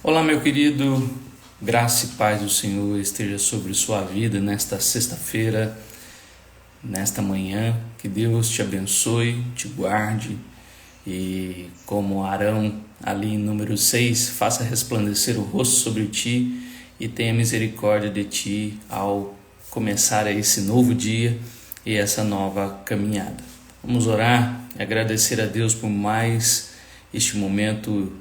Olá, meu querido, graça e paz do Senhor esteja sobre sua vida nesta sexta-feira, nesta manhã. Que Deus te abençoe, te guarde e, como Arão, ali em número 6, faça resplandecer o rosto sobre ti e tenha misericórdia de ti ao começar esse novo dia e essa nova caminhada. Vamos orar e agradecer a Deus por mais este momento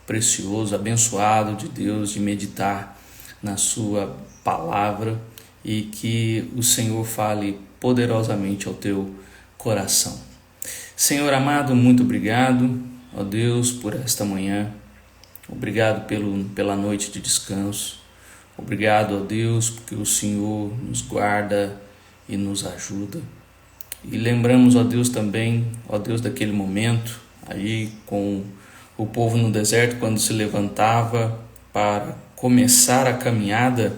precioso, abençoado de Deus, de meditar na sua palavra e que o Senhor fale poderosamente ao teu coração. Senhor amado, muito obrigado, ó Deus, por esta manhã. Obrigado pela noite de descanso. Obrigado, ó Deus, porque o Senhor nos guarda e nos ajuda. E lembramos, ó Deus, também, ó Deus, daquele momento aí com o povo no deserto, quando se levantava para começar a caminhada,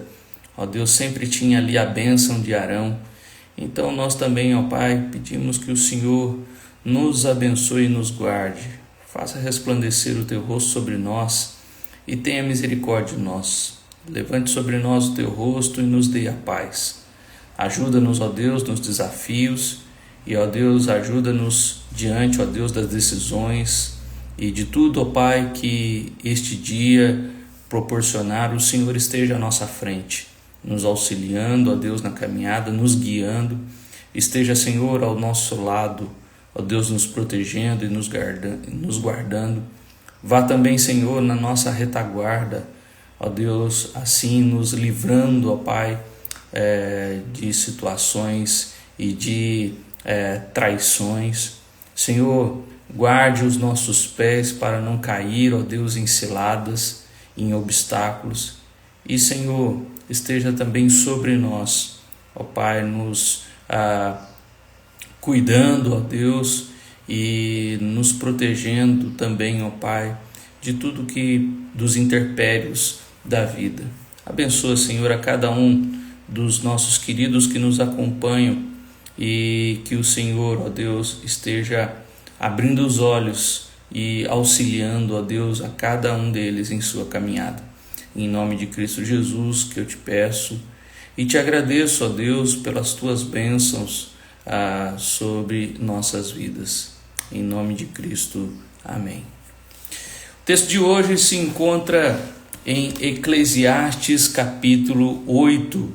ó Deus, sempre tinha ali a bênção de Arão. Então nós também, ó Pai, pedimos que o Senhor nos abençoe e nos guarde, faça resplandecer o teu rosto sobre nós e tenha misericórdia de nós. Levante sobre nós o teu rosto e nos dê a paz. Ajuda-nos, ó Deus, nos desafios e, ó Deus, ajuda-nos diante, ó Deus, das decisões e de tudo, ó Pai, que este dia proporcionar, o Senhor esteja à nossa frente, nos auxiliando, ó Deus, na caminhada, nos guiando. Esteja, Senhor, ao nosso lado, ó Deus, nos protegendo e nos guardando. Vá também, Senhor, na nossa retaguarda, ó Deus, assim nos livrando, ó Pai, de situações e de traições. Senhor, guarde os nossos pés para não cair, ó Deus, em ciladas, em obstáculos. E, Senhor, esteja também sobre nós, ó Pai, nos cuidando, ó Deus, e nos protegendo também, ó Pai, de tudo dos intempéries da vida. Abençoa, Senhor, a cada um dos nossos queridos que nos acompanham e que o Senhor, ó Deus, esteja abrindo os olhos e auxiliando, ó Deus, a cada um deles em sua caminhada. Em nome de Cristo Jesus que eu te peço e te agradeço, ó Deus, pelas tuas bênçãos sobre nossas vidas. Em nome de Cristo, amém. O texto de hoje se encontra em Eclesiastes capítulo 8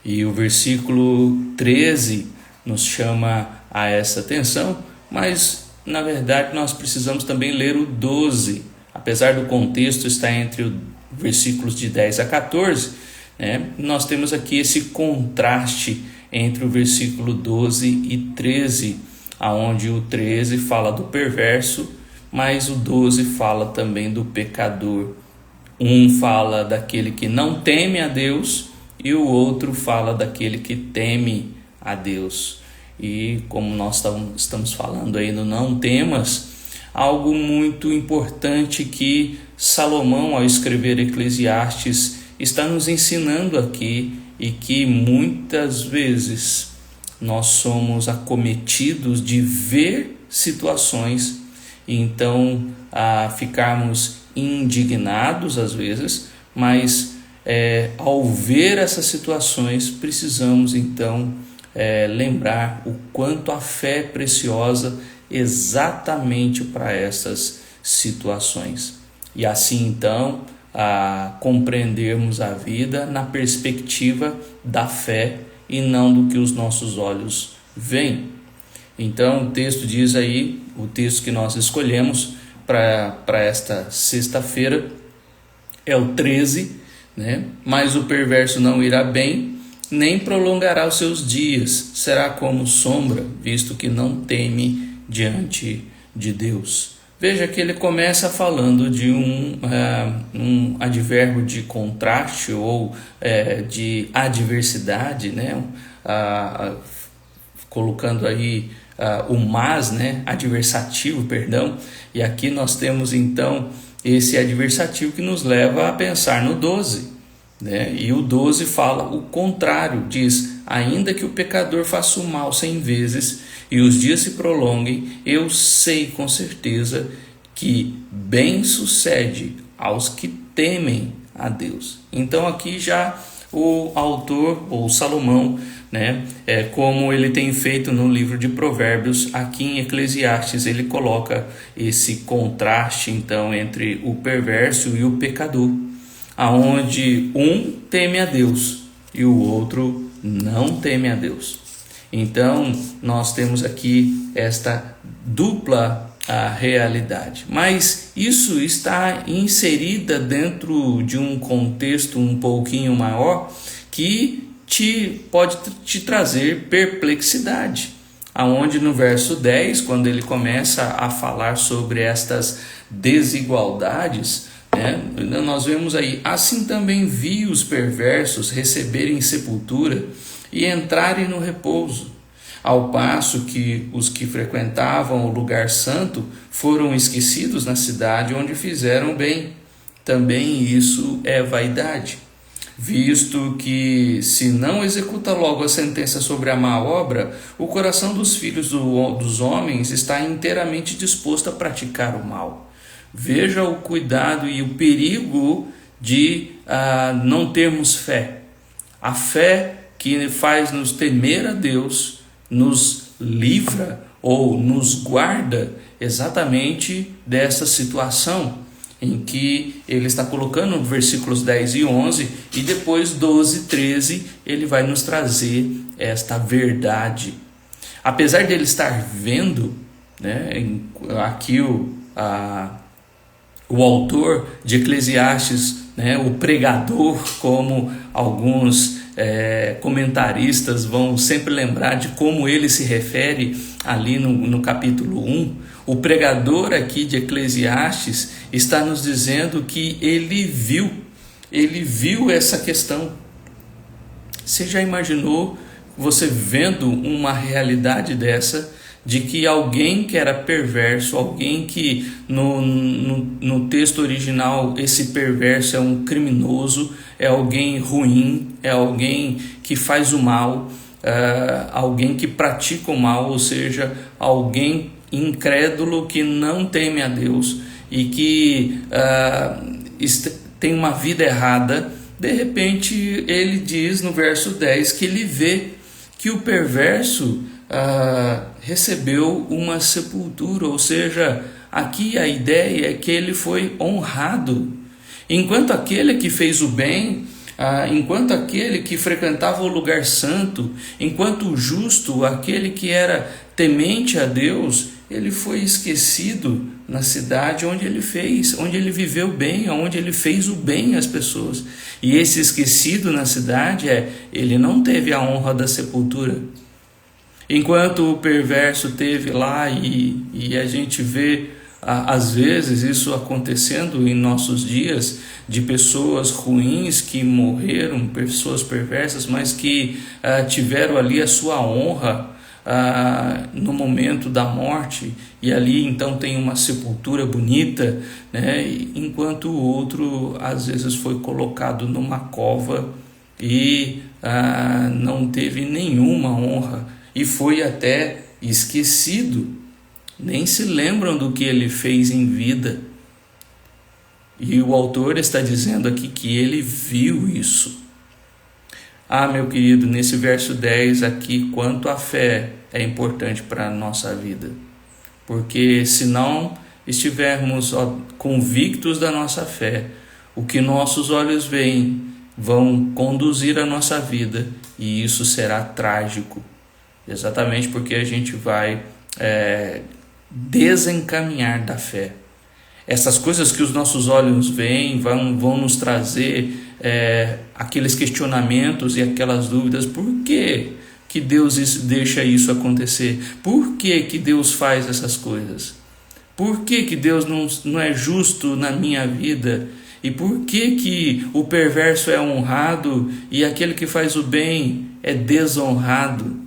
e o versículo 13 nos chama a essa atenção, mas na verdade nós precisamos também ler o 12, apesar do contexto estar entre os versículos de 10 a 14, nós temos aqui esse contraste entre o versículo 12 e 13, onde o 13 fala do perverso, mas o 12 fala também do pecador. Um fala daquele que não teme a Deus e o outro fala daquele que teme a Deus. E como nós estamos falando aí no não temas, algo muito importante que Salomão, ao escrever Eclesiastes, está nos ensinando aqui e que muitas vezes nós somos acometidos de ver situações e então ficarmos indignados às vezes, mas ao ver essas situações precisamos então lembrar o quanto a fé é preciosa exatamente para essas situações. E assim então compreendermos a vida na perspectiva da fé e não do que os nossos olhos veem. Então o texto diz aí, o texto que nós escolhemos para esta sexta-feira é o 13, mas o perverso não irá bem, nem prolongará os seus dias, será como sombra, visto que não teme diante de Deus. Veja que ele começa falando de um advérbio de contraste ou de adversidade, colocando aí o mas, adversativo, perdão, e aqui nós temos então esse adversativo que nos leva a pensar no 12. E o 12 fala o contrário, diz: ainda que o pecador faça o mal 100 vezes e os dias se prolonguem, eu sei com certeza que bem sucede aos que temem a Deus. Então aqui já o autor, ou Salomão, né, como ele tem feito no livro de Provérbios, aqui em Eclesiastes ele coloca esse contraste então entre o perverso e o pecador, aonde um teme a Deus e o outro não teme a Deus. Então nós temos aqui esta dupla realidade, mas isso está inserida dentro de um contexto um pouquinho maior que pode te trazer perplexidade, aonde no verso 10, quando ele começa a falar sobre estas desigualdades, nós vemos aí: assim também vi os perversos receberem sepultura e entrarem no repouso, ao passo que os que frequentavam o lugar santo foram esquecidos na cidade onde fizeram bem. Também isso é vaidade, visto que, se não executa logo a sentença sobre a má obra, o coração dos filhos dos homens está inteiramente disposto a praticar o mal. Veja o cuidado e o perigo de não termos fé. A fé que faz nos temer a Deus nos livra ou nos guarda exatamente dessa situação em que ele está colocando nos versículos 10 e 11, e depois 12 e 13 ele vai nos trazer esta verdade. Apesar de ele estar vendo, aqui o autor de Eclesiastes, o pregador, como alguns comentaristas vão sempre lembrar de como ele se refere ali no capítulo 1, o pregador aqui de Eclesiastes está nos dizendo que ele viu essa questão. Você já imaginou você vendo uma realidade dessa, de que alguém que era perverso, alguém que no texto original esse perverso é um criminoso, é alguém ruim, é alguém que faz o mal, alguém que pratica o mal, ou seja, alguém incrédulo que não teme a Deus e que tem uma vida errada. De repente ele diz no verso 10 que ele vê que o perverso recebeu uma sepultura, ou seja, aqui a ideia é que ele foi honrado, enquanto aquele que fez o bem, enquanto aquele que frequentava o lugar santo, enquanto o justo, aquele que era temente a Deus, ele foi esquecido na cidade onde ele viveu bem, onde ele fez o bem às pessoas. E esse esquecido na cidade ele não teve a honra da sepultura. Enquanto o perverso teve lá, e a gente vê às vezes isso acontecendo em nossos dias, de pessoas ruins que morreram, pessoas perversas, mas que tiveram ali a sua honra no momento da morte, e ali então tem uma sepultura bonita, enquanto o outro às vezes foi colocado numa cova e não teve nenhuma honra, e foi até esquecido, nem se lembram do que ele fez em vida. E o autor está dizendo aqui que ele viu isso. Meu querido, nesse verso 10 aqui, quanto a fé é importante para a nossa vida. Porque se não estivermos convictos da nossa fé, o que nossos olhos veem vão conduzir a nossa vida, e isso será trágico. Exatamente porque a gente vai desencaminhar da fé. Essas coisas que os nossos olhos veem vão nos trazer aqueles questionamentos e aquelas dúvidas. Por que Deus deixa isso acontecer? Por que Deus faz essas coisas? Por que Deus não é justo na minha vida? E por que o perverso é honrado e aquele que faz o bem é desonrado?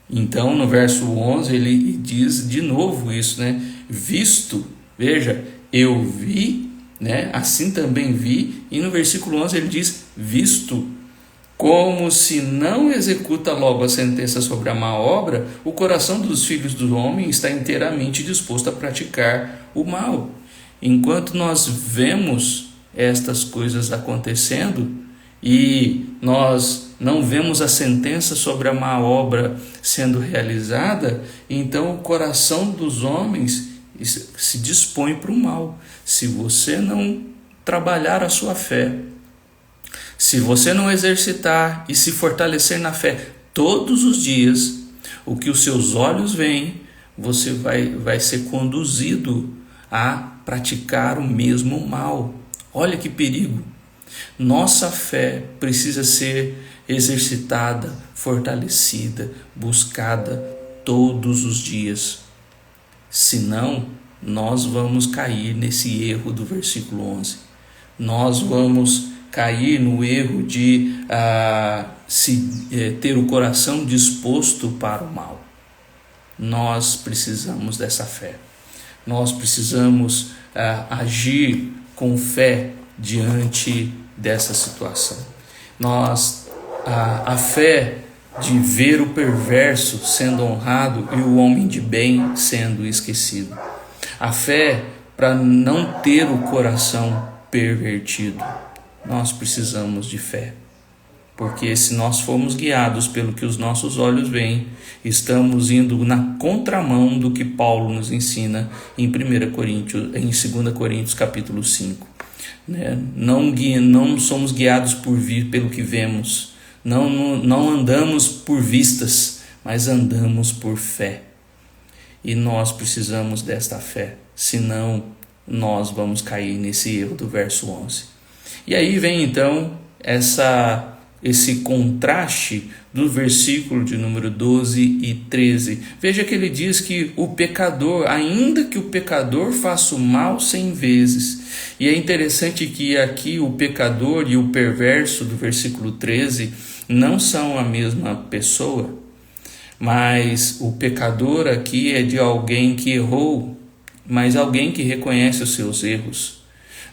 Então, no verso 11, ele diz de novo isso, visto, veja, eu vi, assim também vi, e no versículo 11 ele diz, visto, como se não executa logo a sentença sobre a má obra, o coração dos filhos do homem está inteiramente disposto a praticar o mal. enquanto nós vemos estas coisas acontecendo e nós não vemos a sentença sobre a má obra sendo realizada, então o coração dos homens se dispõe para o mal. Se você não trabalhar a sua fé, se você não exercitar e se fortalecer na fé todos os dias, o que os seus olhos veem, você vai ser conduzido a praticar o mesmo mal. Olha que perigo! Nossa fé precisa ser exercitada, fortalecida, buscada todos os dias. Senão, nós vamos cair nesse erro do versículo 11. Nós vamos cair no erro de ter o coração disposto para o mal. Nós precisamos dessa fé. Nós precisamos agir com fé diante dessa situação. A fé de ver o perverso sendo honrado e o homem de bem sendo esquecido. A fé para não ter o coração pervertido. Nós precisamos de fé, porque se nós formos guiados pelo que os nossos olhos veem, estamos indo na contramão do que Paulo nos ensina em 2 Coríntios capítulo 5. Não somos guiados pelo que vemos, não andamos por vistas, mas andamos por fé. E nós precisamos desta fé, senão nós vamos cair nesse erro do verso 11. E aí vem então esse contraste do versículo de número 12 e 13. Veja que ele diz que o pecador, ainda que o pecador faça o mal 100 vezes. E é interessante que aqui o pecador e o perverso do versículo 13 não são a mesma pessoa, mas o pecador aqui é de alguém que errou, mas alguém que reconhece os seus erros.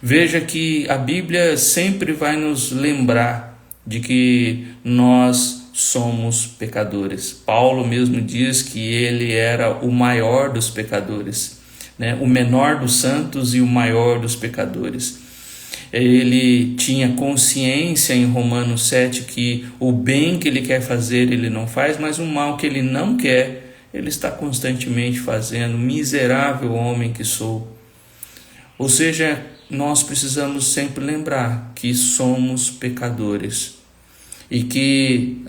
Veja que a Bíblia sempre vai nos lembrar de que nós somos pecadores. Paulo mesmo diz que ele era o maior dos pecadores, o menor dos santos e o maior dos pecadores. Ele tinha consciência em Romanos 7 que o bem que ele quer fazer ele não faz, mas o mal que ele não quer, ele está constantemente fazendo. Miserável homem que sou. Ou seja, nós precisamos sempre lembrar que somos pecadores e que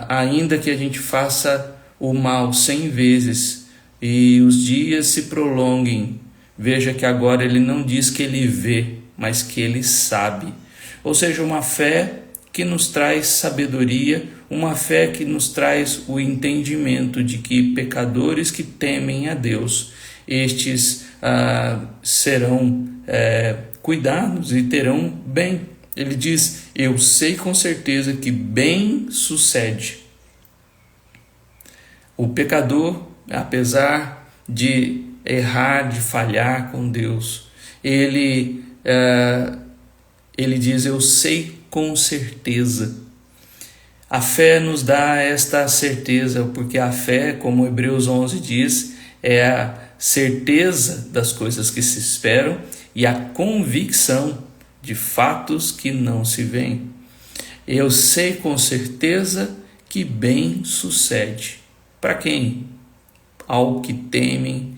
ainda que a gente faça o mal 100 vezes e os dias se prolonguem, veja que agora ele não diz que ele vê, mas que ele sabe. Ou seja, uma fé que nos traz sabedoria, uma fé que nos traz o entendimento de que pecadores que temem a Deus, estes serão cuidados e terão bem. Ele diz: eu sei com certeza que bem sucede. O pecador, apesar de errar, de falhar com Deus, ele diz: eu sei com certeza. A fé nos dá esta certeza, porque a fé, como Hebreus 11 diz, é a certeza das coisas que se esperam e a convicção de fatos que não se veem. Eu sei com certeza que bem sucede. Para quem? Aos que temem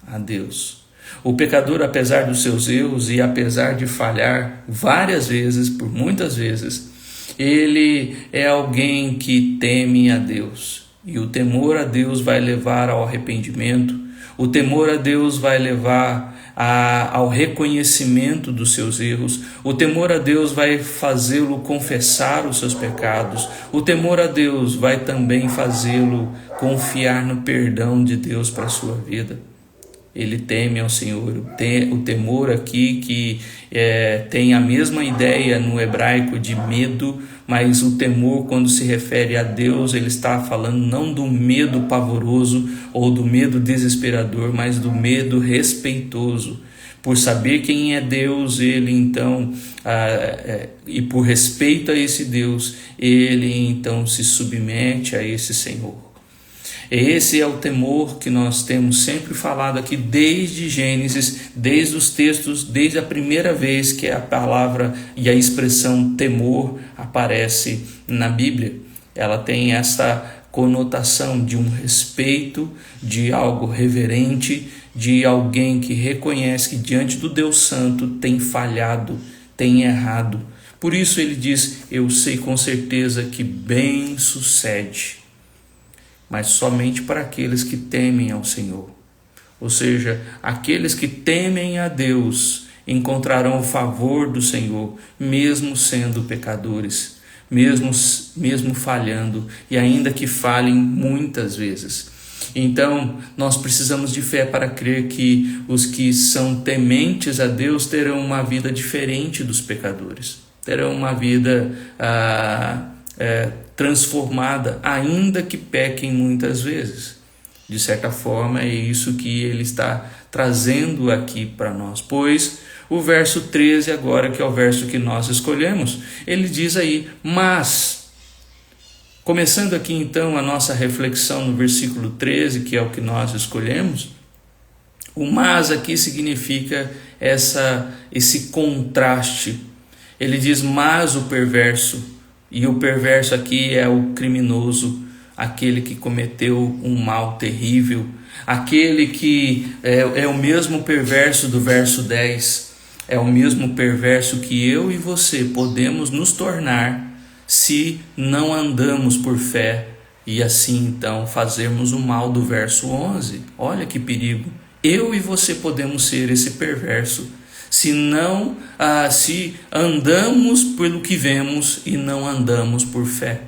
a Deus. O pecador, apesar dos seus erros e apesar de falhar várias vezes, por muitas vezes, ele é alguém que teme a Deus. E o temor a Deus vai levar ao arrependimento. O temor a Deus vai levar ao reconhecimento dos seus erros. O temor a Deus vai fazê-lo confessar os seus pecados. O temor a Deus vai também fazê-lo confiar no perdão de Deus para a sua vida. Ele teme ao Senhor. O temor aqui que tem a mesma ideia no hebraico de medo, mas o temor, quando se refere a Deus, ele está falando não do medo pavoroso ou do medo desesperador, mas do medo respeitoso. Por saber quem é Deus, ele então, e por respeito a esse Deus, ele então se submete a esse Senhor. Esse é o temor que nós temos sempre falado aqui desde Gênesis, desde os textos, desde a primeira vez que a palavra e a expressão temor aparece na Bíblia. Ela tem essa conotação de um respeito, de algo reverente, de alguém que reconhece que diante do Deus Santo tem falhado, tem errado. Por isso ele diz: eu sei com certeza que bem sucede, mas somente para aqueles que temem ao Senhor. Ou seja, aqueles que temem a Deus encontrarão o favor do Senhor, mesmo sendo pecadores, mesmo falhando, e ainda que falhem muitas vezes. Então, nós precisamos de fé para crer que os que são tementes a Deus terão uma vida diferente dos pecadores, terão uma vida transformada, ainda que pequem muitas vezes. De certa forma, é isso que ele está trazendo aqui para nós. Pois o verso 13 agora, que é o verso que nós escolhemos, ele diz aí: mas, começando aqui então a nossa reflexão no versículo 13, que é o que nós escolhemos, o mas aqui significa esse contraste. Ele diz: mas o perverso, e o perverso aqui é o criminoso, aquele que cometeu um mal terrível, aquele que é o mesmo perverso do verso 10, é o mesmo perverso que eu e você podemos nos tornar se não andamos por fé e assim então fazermos o mal do verso 11. Olha que perigo! Eu e você podemos ser esse perverso se andamos pelo que vemos e não andamos por fé.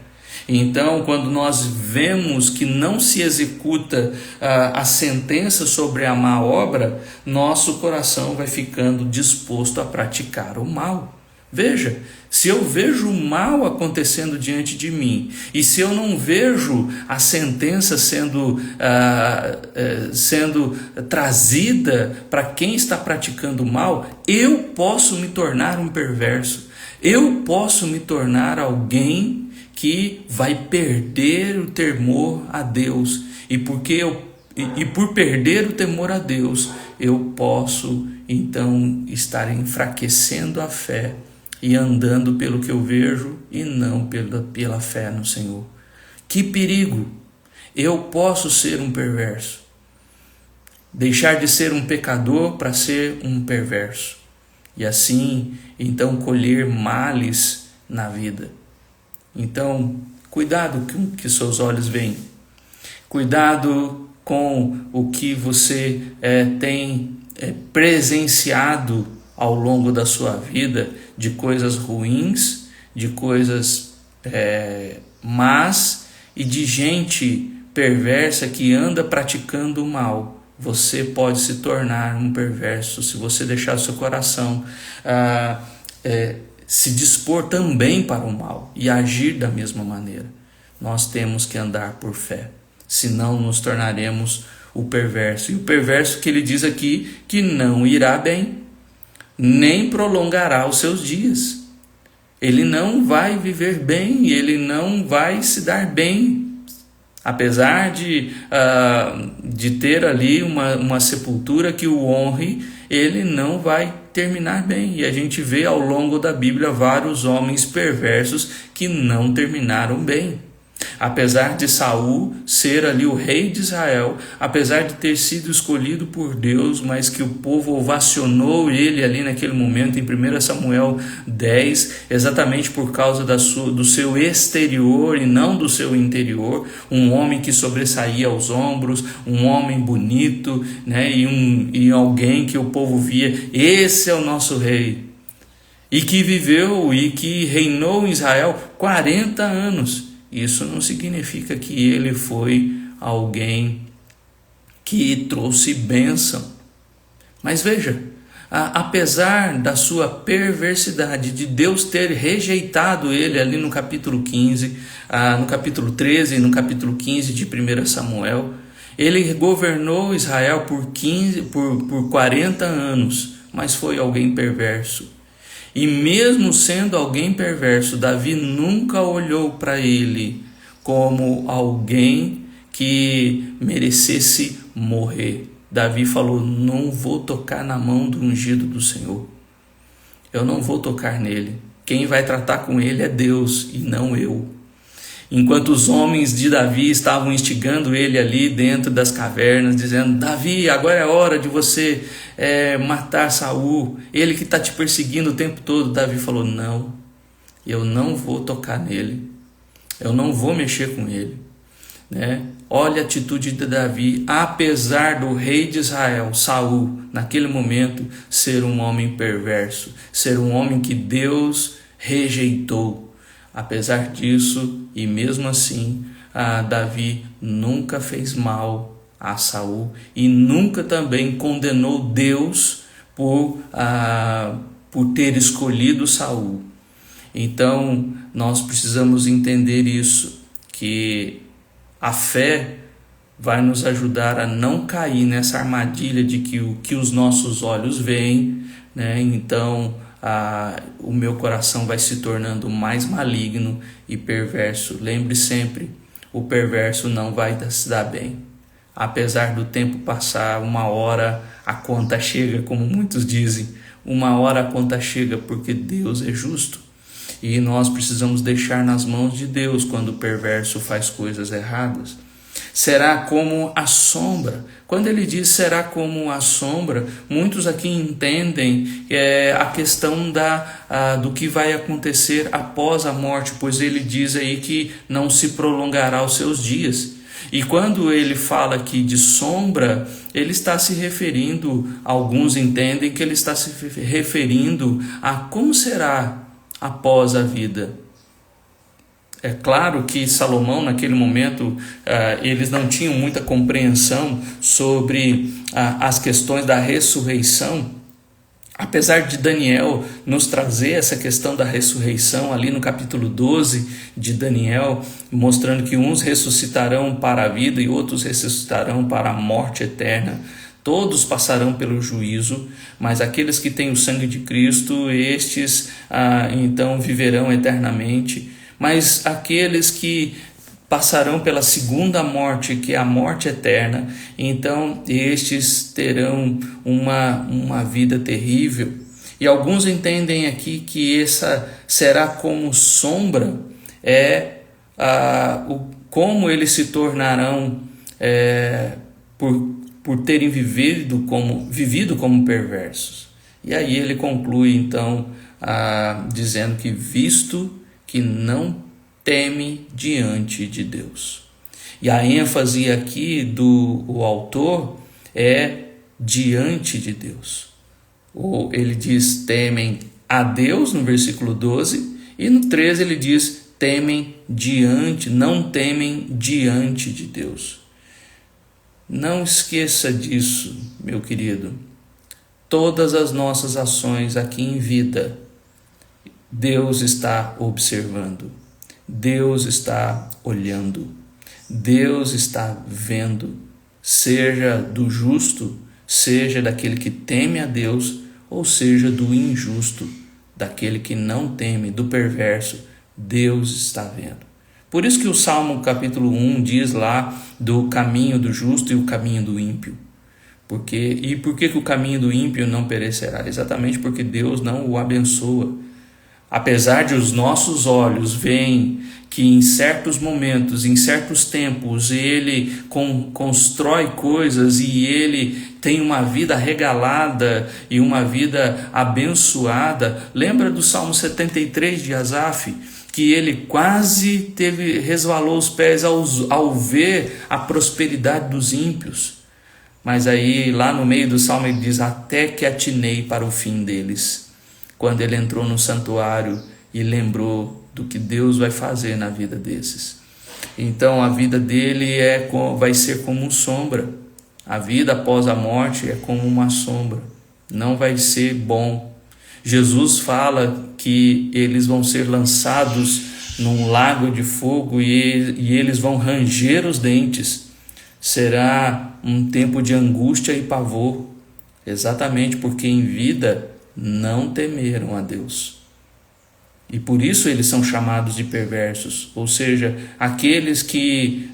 Então, quando nós vemos que não se executa a sentença sobre a má obra, nosso coração vai ficando disposto a praticar o mal. Veja, se eu vejo o mal acontecendo diante de mim, e se eu não vejo a sentença sendo trazida para quem está praticando o mal, eu posso me tornar um perverso, eu posso me tornar alguém que vai perder o temor a Deus, e por perder o temor a Deus, eu posso então estar enfraquecendo a fé e andando pelo que eu vejo e não pela fé no Senhor. Que perigo! Eu posso ser um perverso, deixar de ser um pecador para ser um perverso, e assim então colher males na vida. Então, cuidado com o que seus olhos veem, cuidado com o que você tem presenciado ao longo da sua vida, de coisas ruins, de coisas más e de gente perversa que anda praticando o mal. Você pode se tornar um perverso se você deixar o seu coração se dispor também para o mal e agir da mesma maneira. Nós temos que andar por fé, senão nos tornaremos o perverso. E o perverso que ele diz aqui que não irá bem, nem prolongará os seus dias. Ele não vai viver bem, ele não vai se dar bem. Apesar de ter ali uma sepultura que o honre, ele não vai terminar bem. E a gente vê ao longo da Bíblia vários homens perversos que não terminaram bem. Apesar de Saul ser ali o rei de Israel, apesar de ter sido escolhido por Deus, mas que o povo ovacionou ele ali naquele momento em 1 Samuel 10, exatamente por causa do seu exterior e não do seu interior, um homem que sobressaía aos ombros, um homem bonito, né? e alguém que o povo via, esse é o nosso rei, e que viveu e que reinou em Israel 40 anos. Isso não significa que ele foi alguém que trouxe bênção. Mas veja, apesar da sua perversidade, de Deus ter rejeitado ele ali no capítulo 15, no capítulo 13 e no capítulo 15 de 1 Samuel, ele governou Israel por 40 anos, mas foi alguém perverso. E mesmo sendo alguém perverso, Davi nunca olhou para ele como alguém que merecesse morrer. Davi falou: não vou tocar na mão do ungido do Senhor. Eu não vou tocar nele. Quem vai tratar com ele é Deus e não eu. Enquanto os homens de Davi estavam instigando ele ali dentro das cavernas, dizendo: Davi, agora é hora de você matar Saul, ele que está te perseguindo o tempo todo. Davi falou: não, eu não vou tocar nele, eu não vou mexer com ele. Olha a atitude de Davi, apesar do rei de Israel, Saul, naquele momento, ser um homem perverso, ser um homem que Deus rejeitou. Apesar disso, e mesmo assim, Davi nunca fez mal a Saul e nunca também condenou Deus por ter escolhido Saul. Então, nós precisamos entender isso, que a fé vai nos ajudar a não cair nessa armadilha de que o que os nossos olhos veem, então o meu coração vai se tornando mais maligno e perverso. Lembre sempre, o perverso não vai se dar bem. Apesar do tempo passar, uma hora a conta chega, como muitos dizem. Uma hora a conta chega, porque Deus é justo. E nós precisamos deixar nas mãos de Deus quando o perverso faz coisas erradas. Será como a sombra. Quando ele diz será como a sombra, muitos aqui entendem a questão do que vai acontecer após a morte, pois ele diz aí que não se prolongará os seus dias. E quando ele fala aqui de sombra, ele está se referindo, alguns entendem que ele está se referindo a como será após a vida. É claro que Salomão, naquele momento, eles não tinham muita compreensão sobre as questões da ressurreição. Apesar de Daniel nos trazer essa questão da ressurreição, ali no capítulo 12 de Daniel, mostrando que uns ressuscitarão para a vida e outros ressuscitarão para a morte eterna. Todos passarão pelo juízo, mas aqueles que têm o sangue de Cristo, estes então viverão eternamente. Mas aqueles que passarão pela segunda morte, que é a morte eterna, então estes terão uma vida terrível. E alguns entendem aqui que essa será como sombra, como eles se tornarão por terem vivido como perversos. E aí ele conclui então dizendo que visto que não teme diante de Deus. E a ênfase aqui do autor é diante de Deus. Ou ele diz temem a Deus no versículo 12, e no 13 ele diz não temem diante de Deus. Não esqueça disso, meu querido. Todas as nossas ações aqui em vida, Deus está observando, Deus está olhando, Deus está vendo, seja do justo, seja daquele que teme a Deus, ou seja do injusto, daquele que não teme, do perverso, Deus está vendo. Por isso que o Salmo capítulo 1 diz lá do caminho do justo e o caminho do ímpio. Por que o caminho do ímpio não perecerá? Exatamente porque Deus não o abençoa. Apesar de os nossos olhos veem que em certos momentos, em certos tempos, ele constrói coisas e ele tem uma vida regalada e uma vida abençoada. Lembra do Salmo 73 de Asaf? Que ele quase resvalou os pés ao ver a prosperidade dos ímpios. Mas aí, lá no meio do Salmo, ele diz, até que atinei para o fim deles. Quando ele entrou no santuário e lembrou do que Deus vai fazer na vida desses. Então, a vida dele vai ser como uma sombra. A vida após a morte é como uma sombra. Não vai ser bom. Jesus fala que eles vão ser lançados num lago de fogo e eles vão ranger os dentes. Será um tempo de angústia e pavor, exatamente porque em vida não temeram a Deus. E por isso eles são chamados de perversos, ou seja, aqueles que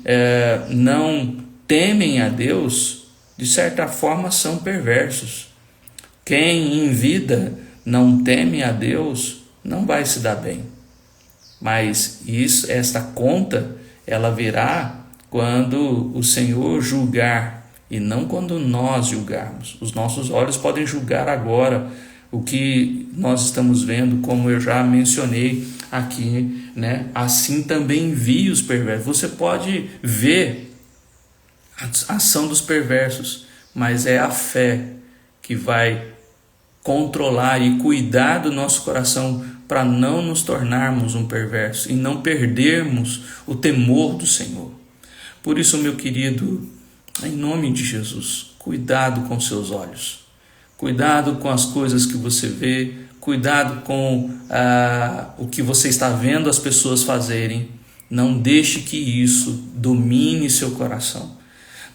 não temem a Deus, de certa forma são perversos. Quem em vida não teme a Deus não vai se dar bem. Mas esta conta, ela virá quando o Senhor julgar, e não quando nós julgarmos. Os nossos olhos podem julgar agora o que nós estamos vendo, como eu já mencionei aqui, né? Assim também vi os perversos. Você pode ver a ação dos perversos, mas é a fé que vai controlar e cuidar do nosso coração para não nos tornarmos um perverso e não perdermos o temor do Senhor. Por isso, meu querido, em nome de Jesus, cuidado com seus olhos. Cuidado com as coisas que você vê, cuidado com o que você está vendo as pessoas fazerem. Não deixe que isso domine seu coração.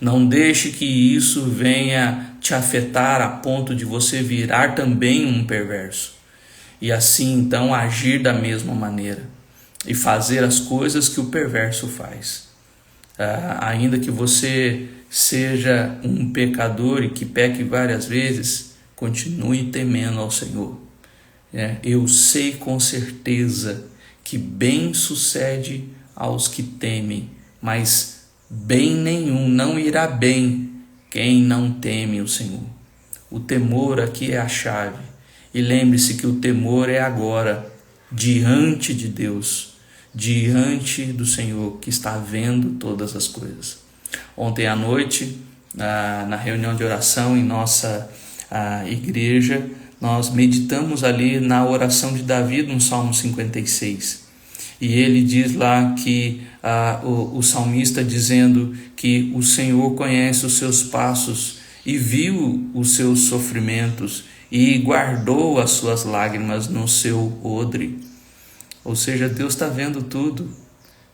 Não deixe que isso venha te afetar a ponto de você virar também um perverso. E assim então agir da mesma maneira e fazer as coisas que o perverso faz. Ainda que você seja um pecador e que peque várias vezes, continue temendo ao Senhor. Eu sei com certeza que bem sucede aos que temem, mas bem nenhum não irá bem quem não teme o Senhor. O temor aqui é a chave. E lembre-se que o temor é agora, diante de Deus, diante do Senhor que está vendo todas as coisas. Ontem à noite, na reunião de oração em nossa igreja, nós meditamos ali na oração de Davi no Salmo 56. E ele diz lá que o salmista dizendo que o Senhor conhece os seus passos e viu os seus sofrimentos e guardou as suas lágrimas no seu odre. Ou seja, Deus está vendo tudo,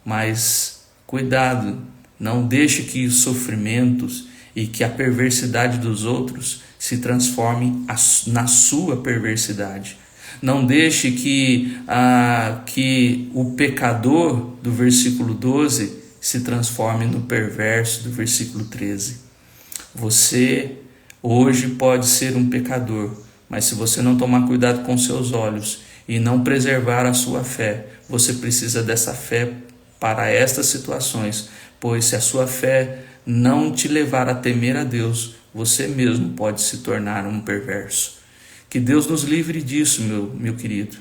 mas cuidado, não deixe que os sofrimentos e que a perversidade dos outros se transforme na sua perversidade. Não deixe que o pecador do versículo 12 se transforme no perverso do versículo 13. Você hoje pode ser um pecador, mas se você não tomar cuidado com seus olhos e não preservar a sua fé, você precisa dessa fé para estas situações, pois se a sua fé não te levar a temer a Deus, você mesmo pode se tornar um perverso. Que Deus nos livre disso, meu querido.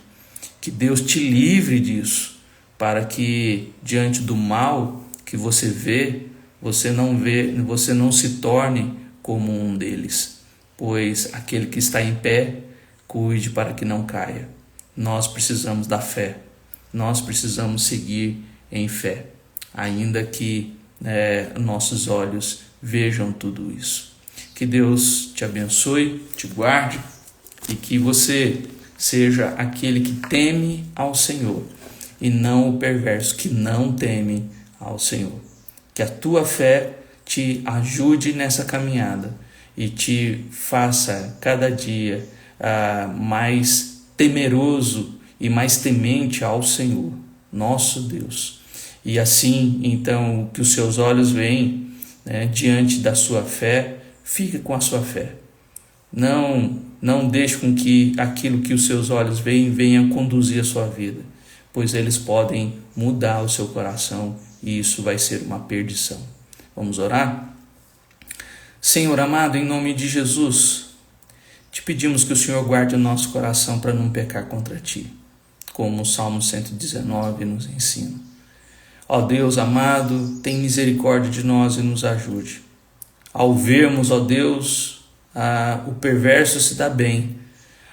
Que Deus te livre disso, para que diante do mal que você vê, você não se torne como um deles. Pois aquele que está em pé, cuide para que não caia. Nós precisamos da fé. Nós precisamos seguir em fé, ainda que nossos olhos vejam tudo isso. Que Deus te abençoe, te guarde, e que você seja aquele que teme ao Senhor e não o perverso que não teme ao Senhor. Que a tua fé te ajude nessa caminhada e te faça cada dia mais temeroso e mais temente ao Senhor, nosso Deus. E assim, então, que os seus olhos veem diante da sua fé, fique com a sua fé. Não deixe com que aquilo que os seus olhos veem venha conduzir a sua vida, pois eles podem mudar o seu coração e isso vai ser uma perdição. Vamos orar? Senhor amado, em nome de Jesus, te pedimos que o Senhor guarde o nosso coração para não pecar contra Ti, como o Salmo 119 nos ensina. Ó Deus amado, tem misericórdia de nós e nos ajude. Ao vermos, ó Deus, o perverso se dá bem,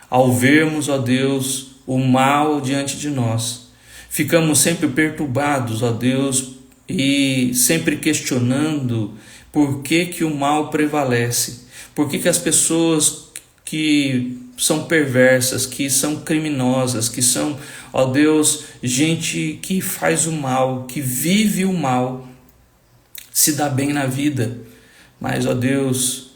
ao vermos, ó Deus, o mal diante de nós, ficamos sempre perturbados, ó Deus, e sempre questionando por que o mal prevalece, por que as pessoas que são perversas, que são criminosas, que são, ó Deus, gente que faz o mal, que vive o mal, se dá bem na vida. Mas, ó Deus,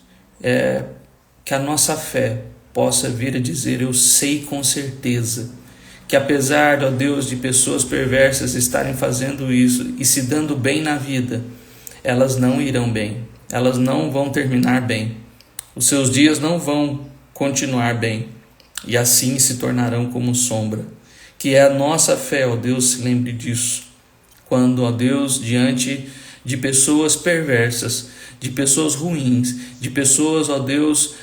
que a nossa fé possa vir a dizer: eu sei com certeza que apesar, ó Deus, de pessoas perversas estarem fazendo isso e se dando bem na vida, elas não irão bem, elas não vão terminar bem, os seus dias não vão continuar bem, e assim se tornarão como sombra. Que é a nossa fé, ó Deus, se lembre disso, quando, ó Deus, diante de pessoas perversas, de pessoas ruins, de pessoas, ó Deus,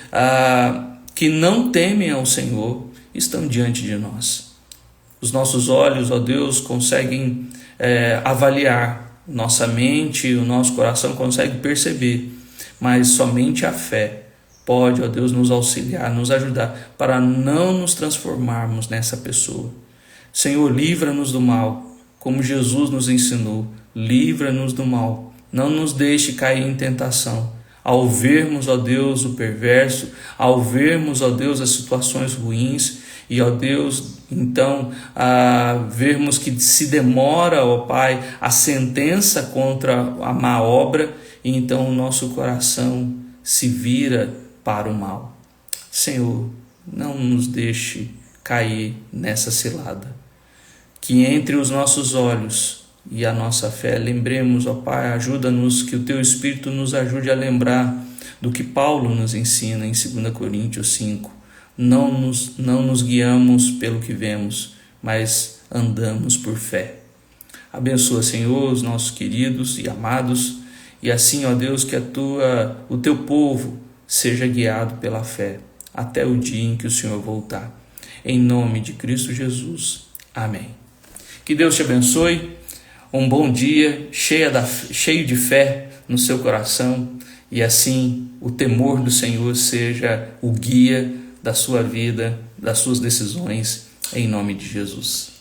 que não temem ao Senhor, estão diante de nós. Os nossos olhos, ó Deus, conseguem avaliar, nossa mente e o nosso coração conseguem perceber, mas somente a fé pode, ó Deus, nos auxiliar, nos ajudar para não nos transformarmos nessa pessoa. Senhor, livra-nos do mal, como Jesus nos ensinou, livra-nos do mal, não nos deixe cair em tentação. Ao vermos, ó Deus, o perverso, ao vermos, ó Deus, as situações ruins, e, ó Deus, então, vermos que se demora, ó Pai, a sentença contra a má obra, e então o nosso coração se vira para o mal. Senhor, não nos deixe cair nessa cilada. Que entre os nossos olhos e a nossa fé, lembremos, ó Pai, ajuda-nos, que o Teu Espírito nos ajude a lembrar do que Paulo nos ensina em 2 Coríntios 5. Não nos guiamos pelo que vemos, mas andamos por fé. Abençoa, Senhor, os nossos queridos e amados, e assim, ó Deus, que o Teu povo seja guiado pela fé, até o dia em que o Senhor voltar. Em nome de Cristo Jesus. Amém. Que Deus te abençoe, um bom dia, cheio de fé no seu coração, e assim o temor do Senhor seja o guia da sua vida, das suas decisões, em nome de Jesus.